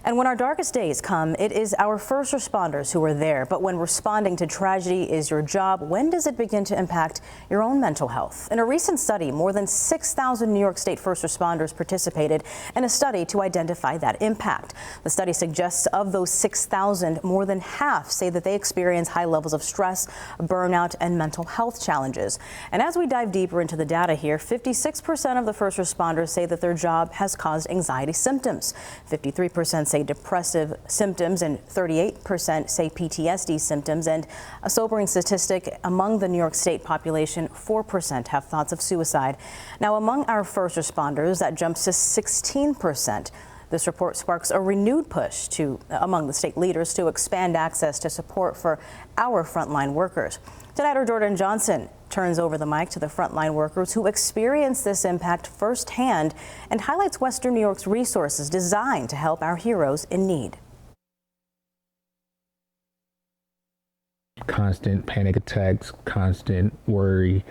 And when our darkest days come, it is our first responders who are there. But when responding to tragedy is your job, when does it begin to impact your own mental health? In a recent study, more than 6,000 New York State first responders participated in a study to identify that impact. The study suggests of those 6,000, more than half say that they experience high levels of stress, burnout, and mental health challenges. And as we dive deeper into the data here, 56% of the first responders say that their job has caused anxiety symptoms. 53% say depressive symptoms, and 38% say PTSD symptoms. And a sobering statistic, among the New York State population, 4% have thoughts of suicide. Now, among our first responders, that jumps to 16%. This report sparks a renewed push among the state leaders to expand access to support for our frontline workers. Tonight, our Jordan Johnson turns over the mic to the frontline workers who experience this impact firsthand and highlights Western New York's resources designed to help our heroes in need. Constant panic attacks, constant worry,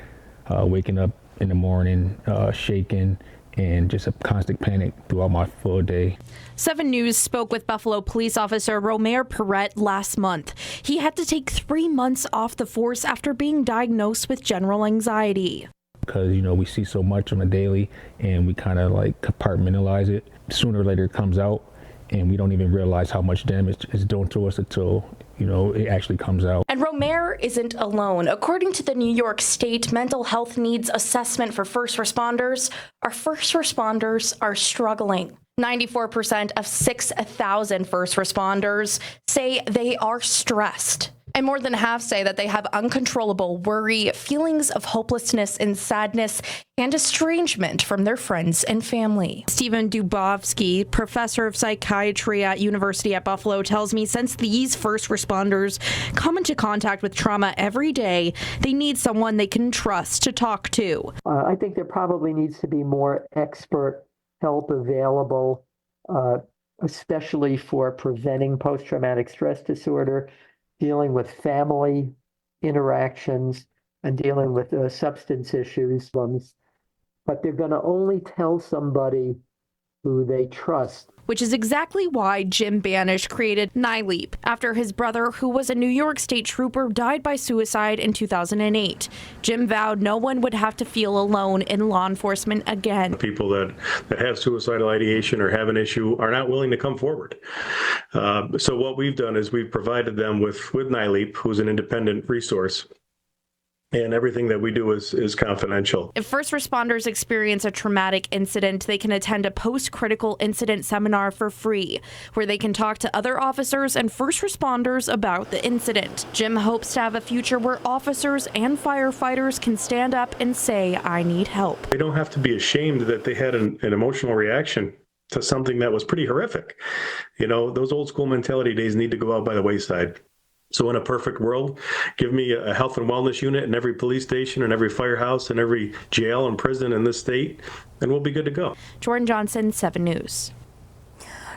waking up in the morning, shaking, and just a constant panic throughout my full day. 7 News spoke with Buffalo police officer Romaire Perrette last month. He had to take 3 months off the force after being diagnosed with general anxiety. Because, we see so much on a daily and we kind of like compartmentalize it. Sooner or later it comes out and we don't even realize how much damage it's doing to us until it actually comes out. And Romaire isn't alone. According to the New York State Mental Health Needs Assessment for first responders, our first responders are struggling. 94% of 6,000 first responders say they are stressed. And more than half say that they have uncontrollable worry, feelings of hopelessness and sadness, and estrangement from their friends and family. Stephen Dubovsky, professor of psychiatry at University at Buffalo, tells me since these first responders come into contact with trauma every day, they need someone they can trust to talk to. I think there probably needs to be more expert help available, especially for preventing post-traumatic stress disorder, dealing with family interactions, and dealing with substance issues. But they're going to only tell somebody who they trust. Which is exactly why Jim Banish created NYLEAP after his brother, who was a New York State trooper, died by suicide in 2008. Jim vowed no one would have to feel alone in law enforcement again. People that have suicidal ideation or have an issue are not willing to come forward. So what we've done is we've provided them with NYLEAP, who's an independent resource. And everything that we do is confidential. If first responders experience a traumatic incident, they can attend a post-critical incident seminar for free, where they can talk to other officers and first responders about the incident. Jim hopes to have a future where officers and firefighters can stand up and say, I need help. They don't have to be ashamed that they had an emotional reaction to something that was pretty horrific. Those old school mentality days need to go out by the wayside. So in a perfect world, give me a health and wellness unit in every police station and every firehouse and every jail and prison in this state, and we'll be good to go. Jordan Johnson, 7 News.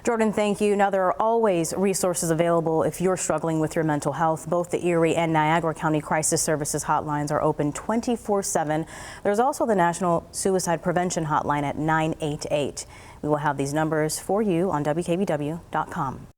Jordan, thank you. Now, there are always resources available if you're struggling with your mental health. Both the Erie and Niagara County Crisis Services hotlines are open 24/7. There's also the National Suicide Prevention Hotline at 988. We will have these numbers for you on WKBW.com.